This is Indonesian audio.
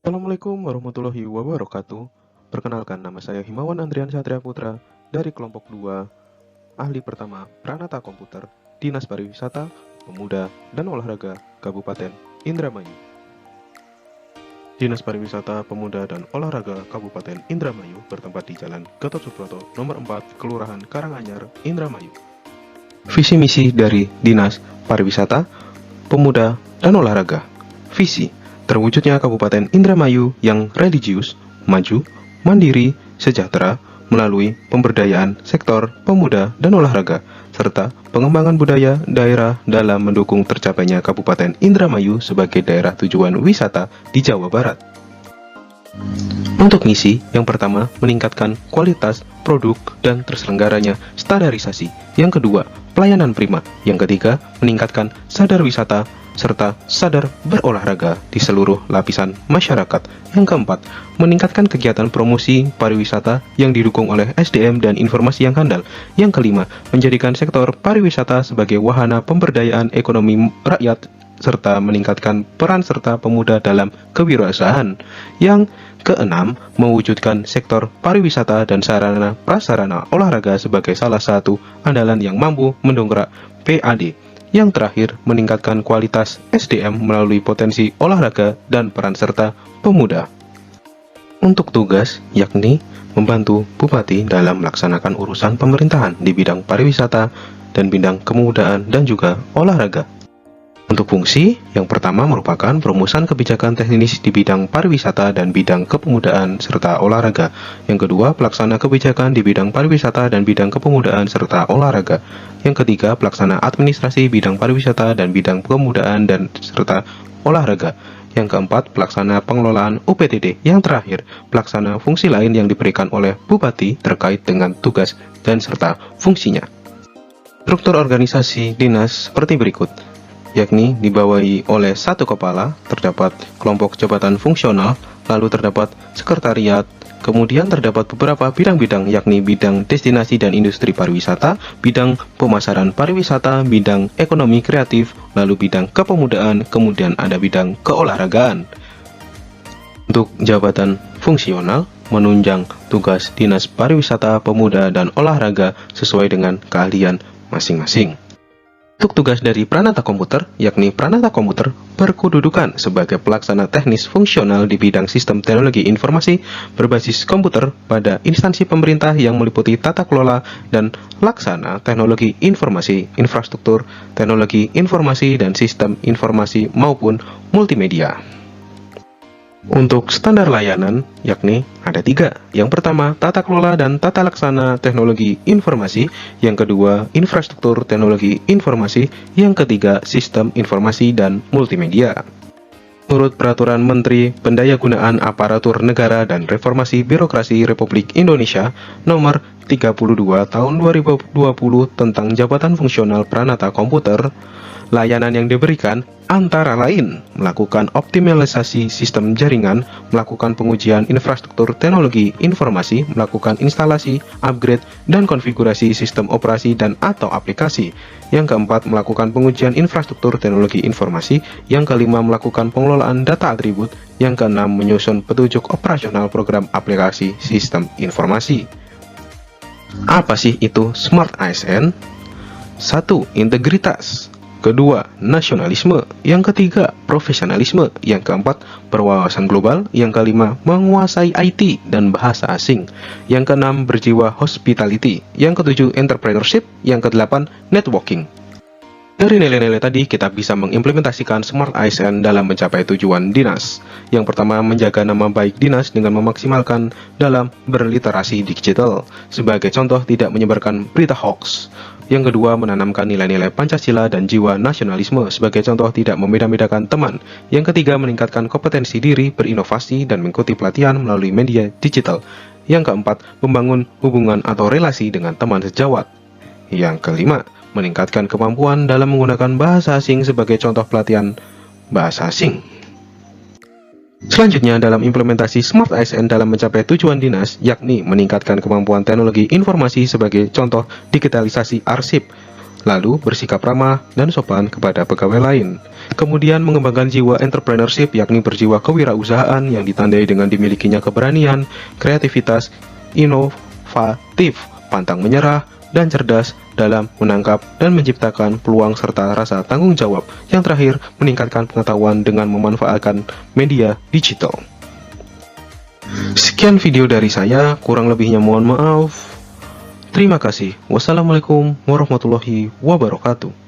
Assalamualaikum warahmatullahi wabarakatuh. Perkenalkan, nama saya Himawan Andrian Satria Putra dari kelompok 2, ahli pertama Pranata Komputer, Dinas Pariwisata, Pemuda, dan Olahraga Kabupaten Indramayu. Dinas Pariwisata, Pemuda, dan Olahraga Kabupaten Indramayu bertempat di Jalan Gatot Subroto, nomor 4, Kelurahan Karanganyar, Indramayu. Visi misi dari Dinas Pariwisata, Pemuda, dan Olahraga. Visi: terwujudnya Kabupaten Indramayu yang religius, maju, mandiri, sejahtera melalui pemberdayaan sektor pemuda dan olahraga, serta pengembangan budaya daerah dalam mendukung tercapainya Kabupaten Indramayu sebagai daerah tujuan wisata di Jawa Barat. Untuk misi, yang pertama, meningkatkan kualitas produk dan terselenggaranya standarisasi. Yang kedua, pelayanan prima. Yang ketiga, meningkatkan sadar wisata serta sadar berolahraga di seluruh lapisan masyarakat. Yang keempat, meningkatkan kegiatan promosi pariwisata yang didukung oleh SDM dan informasi yang handal. Yang kelima, menjadikan sektor pariwisata sebagai wahana pemberdayaan ekonomi rakyat serta meningkatkan peran serta pemuda dalam kewirausahaan. Yang keenam, mewujudkan sektor pariwisata dan sarana prasarana olahraga sebagai salah satu andalan yang mampu mendongkrak PAD. Yang terakhir, meningkatkan kualitas SDM melalui potensi olahraga dan peran serta pemuda. Untuk tugas, yakni membantu Bupati dalam melaksanakan urusan pemerintahan di bidang pariwisata dan bidang kemudaan dan juga olahraga. Untuk fungsi, yang pertama merupakan perumusan kebijakan teknis di bidang pariwisata dan bidang kepemudaan serta olahraga. Yang kedua, pelaksana kebijakan di bidang pariwisata dan bidang kepemudaan serta olahraga. Yang ketiga, pelaksana administrasi bidang pariwisata dan bidang kepemudaan dan serta olahraga. Yang keempat, pelaksana pengelolaan UPTD. Yang terakhir, pelaksana fungsi lain yang diberikan oleh Bupati terkait dengan tugas dan serta fungsinya. Struktur organisasi dinas seperti berikut, yakni dibawahi oleh satu kepala, terdapat kelompok jabatan fungsional, lalu terdapat sekretariat, kemudian terdapat beberapa bidang-bidang, yakni bidang destinasi dan industri pariwisata, bidang pemasaran pariwisata, bidang ekonomi kreatif, lalu bidang kepemudaan, kemudian ada bidang keolahragaan. Untuk jabatan fungsional, menunjang tugas Dinas Pariwisata, Pemuda, dan Olahraga sesuai dengan keahlian masing-masing. Untuk tugas dari Pranata Komputer, yakni Pranata Komputer berkedudukan sebagai pelaksana teknis fungsional di bidang sistem teknologi informasi berbasis komputer pada instansi pemerintah yang meliputi tata kelola dan laksana teknologi informasi, infrastruktur, teknologi informasi dan sistem informasi maupun multimedia. Untuk standar layanan, yakni ada 3. Yang pertama, tata kelola dan tata laksana teknologi informasi. Yang kedua, infrastruktur teknologi informasi. Yang ketiga, sistem informasi dan multimedia. Menurut Peraturan Menteri Pendayagunaan Aparatur Negara dan Reformasi Birokrasi Republik Indonesia Nomor 32 Tahun 2020 tentang Jabatan Fungsional Pranata Komputer, layanan yang diberikan antara lain melakukan optimalisasi sistem jaringan, melakukan pengujian infrastruktur teknologi informasi, melakukan instalasi, upgrade, dan konfigurasi sistem operasi dan atau aplikasi. Yang keempat, melakukan pengujian infrastruktur teknologi informasi. Yang kelima, melakukan pengelolaan data atribut. Yang keenam, menyusun petunjuk operasional program aplikasi sistem informasi. Apa sih itu Smart ASN? 1. Integritas. Kedua, nasionalisme. Yang ketiga, profesionalisme. Yang keempat, berwawasan global. Yang kelima, menguasai IT dan bahasa asing. Yang keenam, berjiwa hospitality. Yang ketujuh, entrepreneurship. Yang kedelapan, networking. Dari nilai-nilai tadi, kita bisa mengimplementasikan Smart ASN dalam mencapai tujuan dinas. Yang pertama, menjaga nama baik dinas dengan memaksimalkan dalam berliterasi digital. Sebagai contoh, tidak menyebarkan berita hoax. Yang kedua, menanamkan nilai-nilai Pancasila dan jiwa nasionalisme. Sebagai contoh, tidak membeda-bedakan teman. Yang ketiga, meningkatkan kompetensi diri, berinovasi, dan mengikuti pelatihan melalui media digital. Yang keempat, membangun hubungan atau relasi dengan teman sejawat. Yang kelima, meningkatkan kemampuan dalam menggunakan bahasa asing sebagai contoh pelatihan bahasa asing. Selanjutnya, dalam implementasi Smart ASN dalam mencapai tujuan dinas, yakni meningkatkan kemampuan teknologi informasi sebagai contoh digitalisasi arsip, lalu bersikap ramah dan sopan kepada pegawai lain. Kemudian mengembangkan jiwa entrepreneurship, yakni berjiwa kewirausahaan yang ditandai dengan dimilikinya keberanian, kreativitas, inovatif, pantang menyerah, dan cerdas dalam menangkap dan menciptakan peluang serta rasa tanggung jawab. Yang terakhir, meningkatkan pengetahuan dengan memanfaatkan media digital. Sekian video dari saya, kurang lebihnya mohon maaf. Terima kasih. Wassalamualaikum warahmatullahi wabarakatuh.